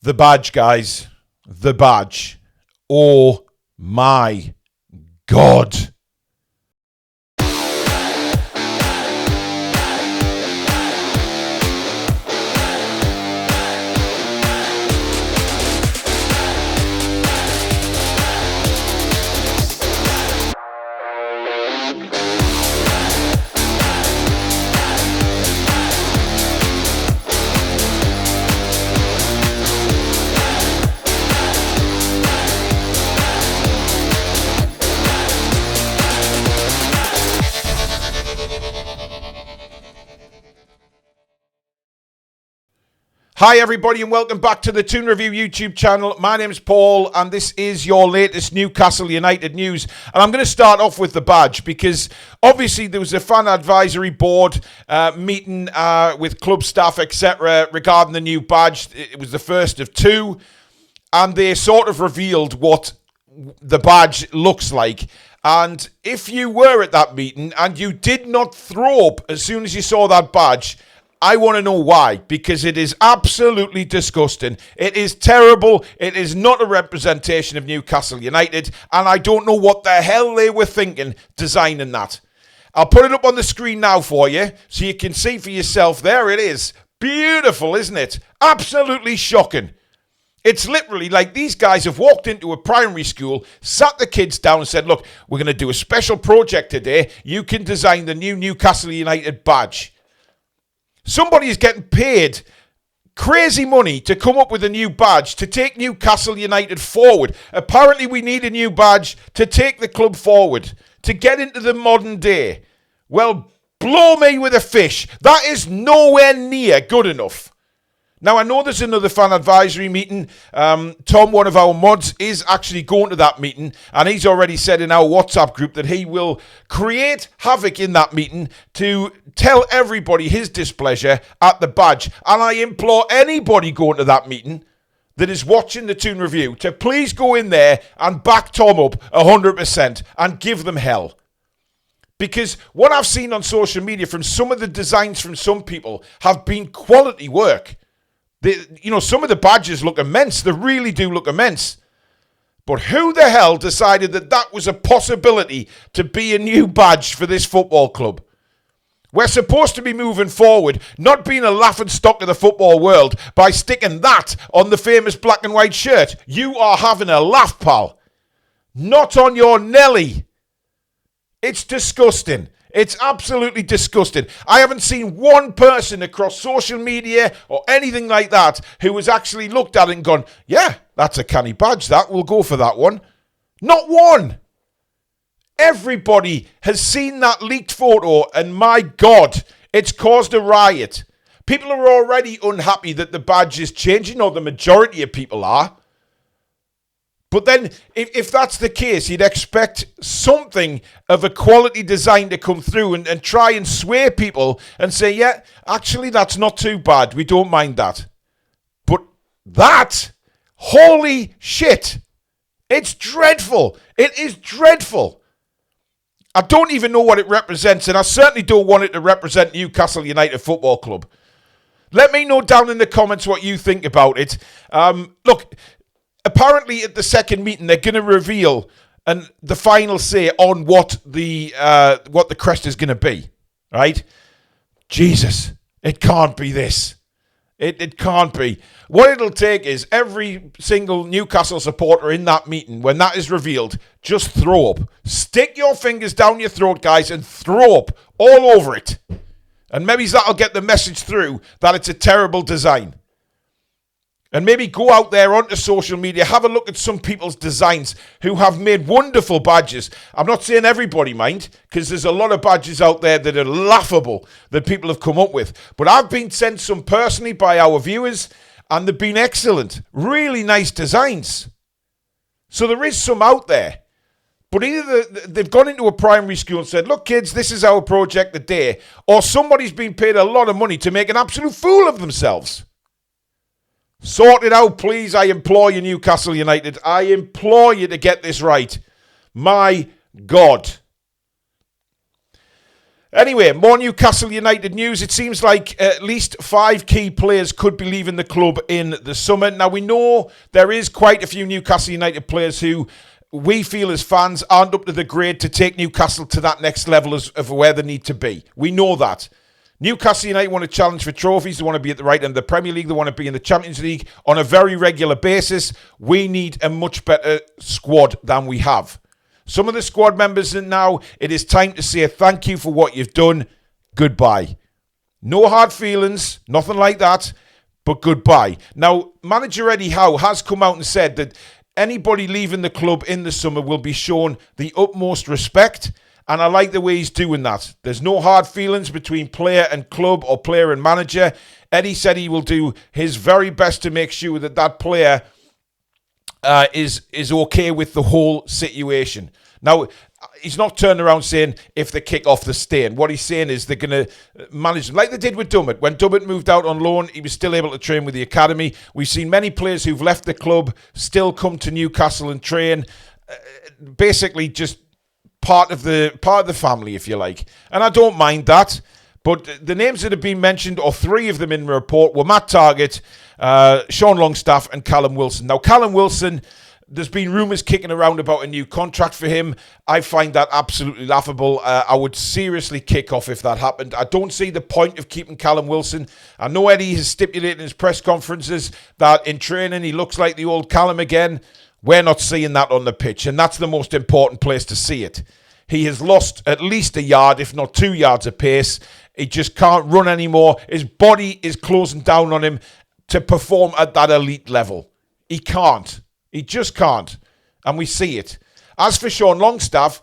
The badge, guys. The badge. Oh my God. Hi everybody and welcome back to the Toon Review YouTube channel. My name's Paul and this is your latest Newcastle United news. And I'm going to start off with the badge because obviously there was a fan advisory board meeting with club staff, etc. regarding the new badge. It was the first of two and they sort of revealed what the badge looks like. And if you were at that meeting and you did not throw up as soon as you saw that badge, I want to know why, because it is absolutely disgusting. It is terrible. It is not a representation of Newcastle United, and I don't know what the hell they were thinking designing that. I'll put it up on the screen now for you so you can see for yourself. There it is. Beautiful, isn't it? Absolutely shocking. It's literally like these guys have walked into a primary school, sat the kids down and said, look, we're going to do a special project today. You can design the new Newcastle United badge. Somebody is getting paid crazy money to come up with a new badge to take Newcastle United forward. Apparently we need a new badge to take the club forward, to get into the modern day. Well, blow me with a fish. That is nowhere near good enough. Now, I know there's another fan advisory meeting. Tom, one of our mods, is actually going to that meeting, and he's already said in our WhatsApp group that he will create havoc in that meeting to tell everybody his displeasure at the badge. And I implore anybody going to that meeting that is watching the Toon Review to please go in there and back Tom up 100% and give them hell. Because what I've seen on social media from some of the designs from some people have been quality work. Some of the badges look immense. They really do look immense. But who the hell decided that that was a possibility to be a new badge for this football club? We're supposed to be moving forward, not being a laughingstock of the football world by sticking that on the famous black and white shirt. You are having a laugh, pal. Not on your Nelly. It's disgusting. It's absolutely disgusting. I haven't seen one person across social media or anything like that who has actually looked at it and gone, yeah, that's a canny badge, that. We'll go for that one. Not one. Everybody has seen that leaked photo and my God, it's caused a riot. People are already unhappy that the badge is changing, or the majority of people are. But then, if that's the case, you'd expect something of a quality design to come through and try and sway people and say, yeah, actually, that's not too bad. We don't mind that. But that, holy shit, it's dreadful. It is dreadful. I don't even know what it represents, and I certainly don't want it to represent Newcastle United Football Club. Let me know down in the comments what you think about it. Look, apparently at the second meeting, they're going to reveal the final say on what the crest is going to be, right? Jesus, it can't be this. It can't be. What it'll take is every single Newcastle supporter in that meeting, when that is revealed, just throw up. Stick your fingers down your throat, guys, and throw up all over it. And maybe that'll get the message through that it's a terrible design. And maybe go out there onto social media, have a look at some people's designs who have made wonderful badges. I'm not saying everybody, mind, because there's a lot of badges out there that are laughable that people have come up with. But I've been sent some personally by our viewers, and they've been excellent. Really nice designs. So there is some out there. But either they've gone into a primary school and said, look, kids, this is our project today. Or somebody's been paid a lot of money to make an absolute fool of themselves. Sort it out, please. I implore you, Newcastle United. I implore you to get this right. My God. Anyway, more Newcastle United news. It seems like at least 5 key players could be leaving the club in the summer. Now, we know there is quite a few Newcastle United players who we feel as fans aren't up to the grade to take Newcastle to that next level of where they need to be. We know that. Newcastle United want to challenge for trophies. They want to be at the right end of the Premier League. They want to be in the Champions League on a very regular basis. We need a much better squad than we have. Some of the squad members now, it is time to say thank you for what you've done. Goodbye. No hard feelings, nothing like that, but goodbye. Now, manager Eddie Howe has come out and said that anybody leaving the club in the summer will be shown the utmost respect, and I like the way he's doing that. There's no hard feelings between player and club or player and manager. Eddie said he will do his very best to make sure that that player is okay with the whole situation. Now, he's not turning around saying if they kick off, they're staying. What he's saying is they're going to manage them like they did with Dummett. When Dummett moved out on loan, he was still able to train with the academy. We've seen many players who've left the club still come to Newcastle and train. Basically, just part of the family, if you like. And I don't mind that. But the names that have been mentioned, or 3 of them in the report, were Matt Targett, Sean Longstaff and Callum Wilson. Now, Callum Wilson, there's been rumours kicking around about a new contract for him. I find that absolutely laughable. I would seriously kick off if that happened. I don't see the point of keeping Callum Wilson. I know Eddie has stipulated in his press conferences that in training he looks like the old Callum again. We're not seeing that on the pitch, and that's the most important place to see it. He has lost at least a yard, if not 2 yards of pace. He just can't run anymore. His body is closing down on him to perform at that elite level. He can't. He just can't. And we see it. As for Sean Longstaff,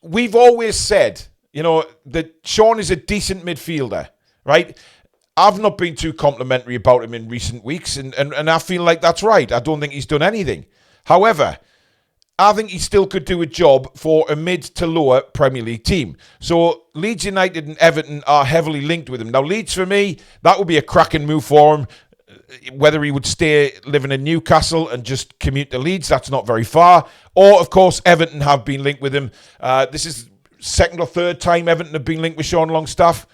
we've always said, that Sean is a decent midfielder, right? I've not been too complimentary about him in recent weeks, and I feel like that's right. I don't think he's done anything. However, I think he still could do a job for a mid to lower Premier League team. So Leeds United and Everton are heavily linked with him. Now, Leeds, for me, that would be a cracking move for him. Whether he would stay living in Newcastle and just commute to Leeds, that's not very far. Or, of course, Everton have been linked with him. This is second or third time Everton have been linked with Sean Longstaff.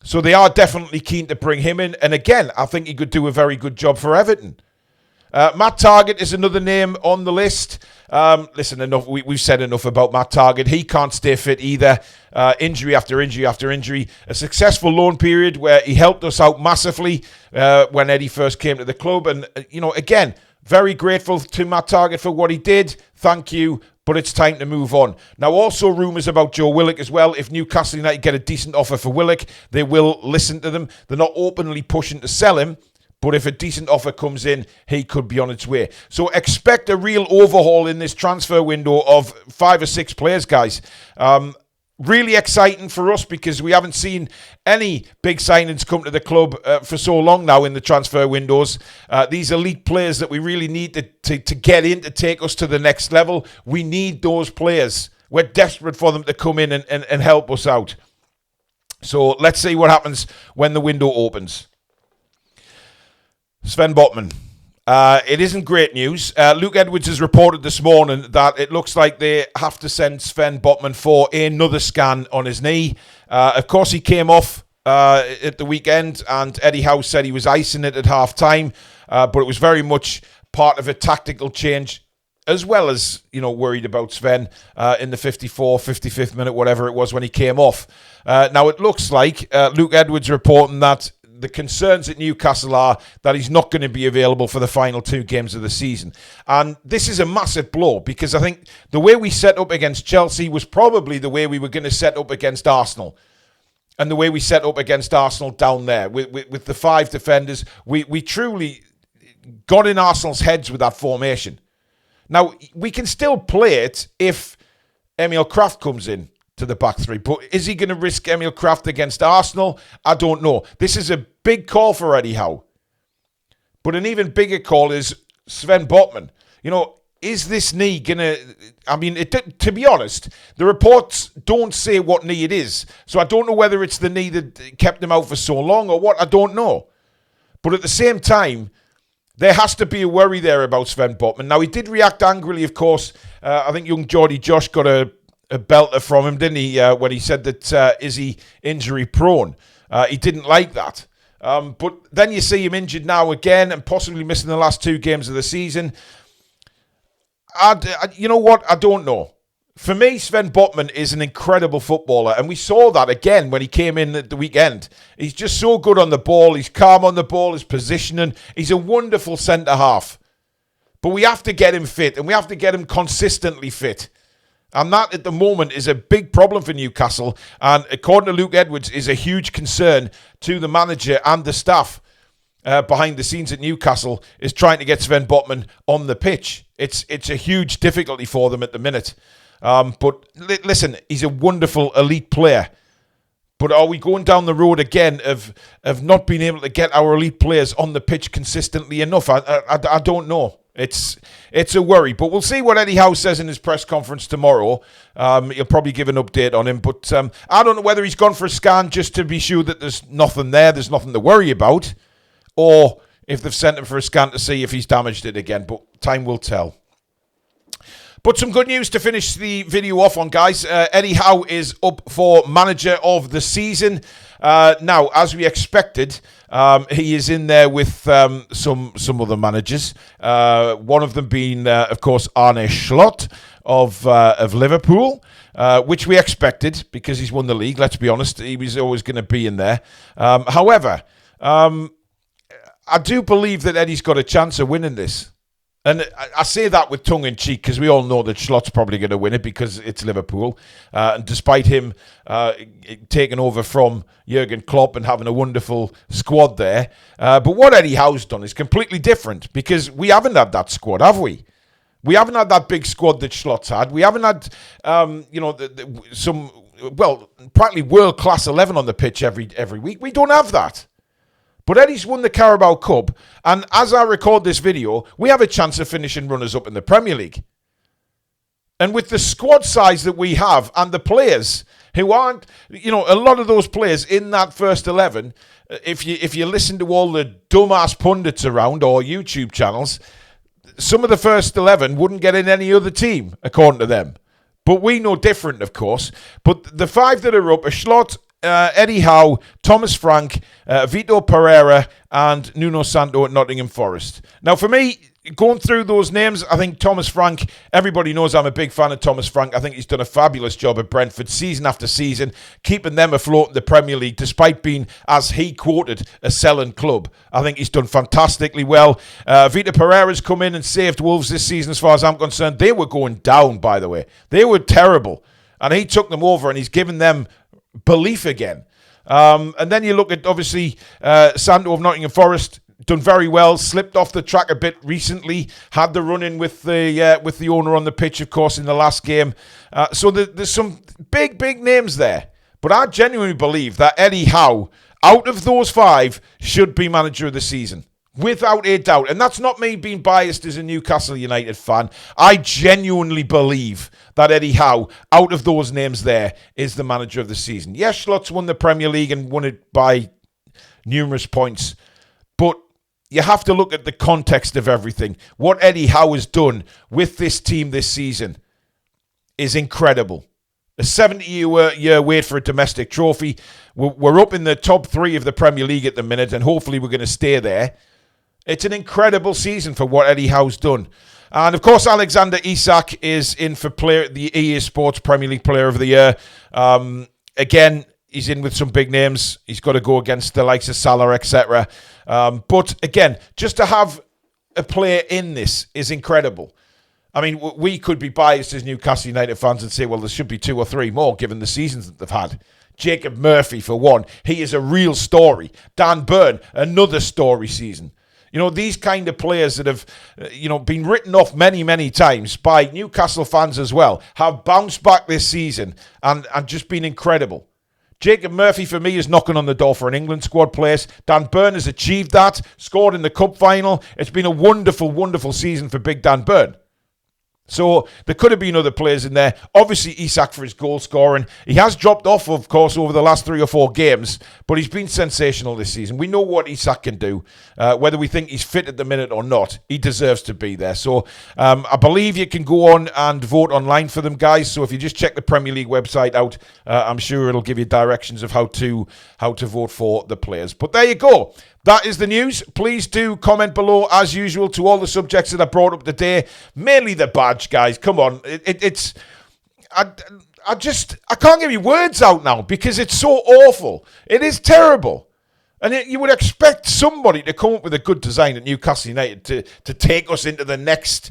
So they are definitely keen to bring him in. And again, I think he could do a very good job for Everton. Matt Targett is another name on the list. Listen, enough. We've said enough about Matt Targett. He can't stay fit either. Injury after injury after injury. A successful loan period where he helped us out massively when Eddie first came to the club. And, again, very grateful to Matt Targett for what he did. Thank you. But it's time to move on. Now, also rumours about Joe Willock as well. If Newcastle United get a decent offer for Willock, they will listen to them. They're not openly pushing to sell him. But if a decent offer comes in, he could be on its way. So expect a real overhaul in this transfer window of 5 or 6 players, guys. Really exciting for us because we haven't seen any big signings come to the club for so long now in the transfer windows. These elite players that we really need to get in to take us to the next level. We need those players. We're desperate for them to come in and help us out. So let's see what happens when the window opens. Sven Botman. It isn't great news. Luke Edwards has reported this morning that it looks like they have to send Sven Botman for another scan on his knee. Of course, he came off at the weekend, and Eddie Howe said he was icing it at half-time, but it was very much part of a tactical change, as well as, worried about Sven in the 55th minute, whatever it was, when he came off. Now, it looks like Luke Edwards reporting that the concerns at Newcastle are that he's not going to be available for the final 2 games of the season. And this is a massive blow because I think the way we set up against Chelsea was probably the way we were going to set up against Arsenal. And the way we set up against Arsenal down there with the 5 defenders, we truly got in Arsenal's heads with that formation. Now, we can still play it if Emil Kraft comes in to the back 3. But is he going to risk Emil Kraft against Arsenal? I don't know. This is a big call for Eddie Howe. But an even bigger call is Sven Botman. Is this knee going to... to be honest, the reports don't say what knee it is. So I don't know whether it's the knee that kept him out for so long or what. I don't know. But at the same time, there has to be a worry there about Sven Botman. Now, he did react angrily, of course. I think young Geordie Josh got a a belter from him, didn't he, when he said that, is he injury prone? He didn't like that. But then you see him injured now again and possibly missing the last 2 games of the season. You know what? I don't know. For me, Sven Botman is an incredible footballer, and we saw that again when he came in at the weekend. He's just so good on the ball. He's calm on the ball, his positioning. He's a wonderful centre-half. But we have to get him fit, and we have to get him consistently fit. And that, at the moment, is a big problem for Newcastle. And according to Luke Edwards, is a huge concern to the manager and the staff behind the scenes at Newcastle, is trying to get Sven Botman on the pitch. It's a huge difficulty for them at the minute. But listen, he's a wonderful elite player. But are we going down the road again of not being able to get our elite players on the pitch consistently enough? I don't know. It's a worry. But we'll see what Eddie Howe says in his press conference tomorrow. He'll probably give an update on him. But I don't know whether he's gone for a scan just to be sure that there's nothing there, there's nothing to worry about, or if they've sent him for a scan to see if he's damaged it again. But time will tell. But some good news to finish the video off on, guys. Eddie Howe is up for manager of the season. Now, as we expected, he is in there with some other managers. One of them being, of course, Arne Slot of Liverpool, which we expected because he's won the league. Let's be honest, he was always going to be in there. However, I do believe that Eddie's got a chance of winning this. And I say that with tongue-in-cheek because we all know that Slot's probably going to win it because it's Liverpool. And despite him taking over from Jurgen Klopp and having a wonderful squad there. But what Eddie Howe's done is completely different because we haven't had that squad, have we? We haven't had that big squad that Slot's had. We haven't had, practically world-class 11 on the pitch every week. We don't have that. But Eddie's won the Carabao Cup, and as I record this video, we have a chance of finishing runners-up in the Premier League. And with the squad size that we have, and the players who aren't, a lot of those players in that first 11, if you listen to all the dumbass pundits around or YouTube channels, some of the first 11 wouldn't get in any other team, according to them. But we know different, of course. But the 5 that are up are Slot, Eddie Howe, Thomas Frank, Vito Pereira, and Nuno Santo at Nottingham Forest. Now, for me, going through those names, I think Thomas Frank, everybody knows I'm a big fan of Thomas Frank. I think he's done a fabulous job at Brentford season after season, keeping them afloat in the Premier League, despite being, as he quoted, a selling club. I think he's done fantastically well. Vito Pereira's come in and saved Wolves this season, as far as I'm concerned. They were going down, by the way. They were terrible. And he took them over and he's given them belief again. And then you look at, obviously, Santo of Nottingham Forest, done very well, slipped off the track a bit recently, had the run-in with the owner on the pitch, of course, in the last game. So there's some big names there. But I genuinely believe that Eddie Howe, out of those 5, should be manager of the season. Without a doubt. And that's not me being biased as a Newcastle United fan. I genuinely believe that Eddie Howe, out of those names there, is the manager of the season. Yes, Slot's won the Premier League and won it by numerous points. But you have to look at the context of everything. What Eddie Howe has done with this team this season is incredible. A 70-year wait for a domestic trophy. We're up in the top 3 of the Premier League at the minute, and hopefully we're going to stay there. It's an incredible season for what Eddie Howe's done. And, of course, Alexander Isak is in for the EA Sports Premier League Player of the Year. Again, he's in with some big names. He's got to go against the likes of Salah, etc. But, again, just to have a player in this is incredible. I mean, we could be biased as Newcastle United fans and say, well, there should be 2 or 3 more given the seasons that they've had. Jacob Murphy, for one. He is a real story. Dan Burn, another story season. These kind of players that have, been written off many times by Newcastle fans as well, have bounced back this season and just been incredible. Jacob Murphy, for me, is knocking on the door for an England squad place. Dan Burn has achieved that, scored in the cup final. It's been a wonderful season for Big Dan Burn. So there could have been other players in there. Obviously, Isak for his goal scoring. He has dropped off, of course, over the last 3 or 4 games, but he's been sensational this season. We know what Isak can do. Whether we think he's fit at the minute or not, he deserves to be there. So I believe you can go on and vote online for them, guys. So if you just check the Premier League website out, I'm sure it'll give you directions of how to vote for the players. But there you go. That is the news. Please do comment below, as usual, to all the subjects that I brought up today. Mainly the badge, guys. Come on. I can't give you words out now because it's so awful. It is terrible. And you would expect somebody to come up with a good design at Newcastle United to take us into the next,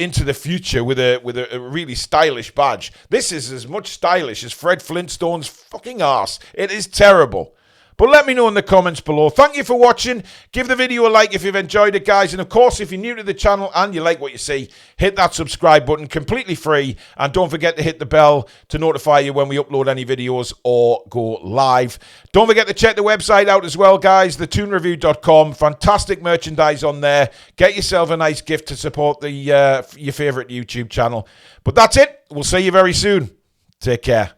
into the future with a really stylish badge. This is as much stylish as Fred Flintstone's fucking arse. It is terrible. But let me know in the comments below. Thank you for watching. Give the video a like if you've enjoyed it, guys. And of course, if you're new to the channel and you like what you see, hit that subscribe button, completely free. And don't forget to hit the bell to notify you when we upload any videos or go live. Don't forget to check the website out as well, guys. TheToonReview.com. Fantastic merchandise on there. Get yourself a nice gift to support your favourite YouTube channel. But that's it. We'll see you very soon. Take care.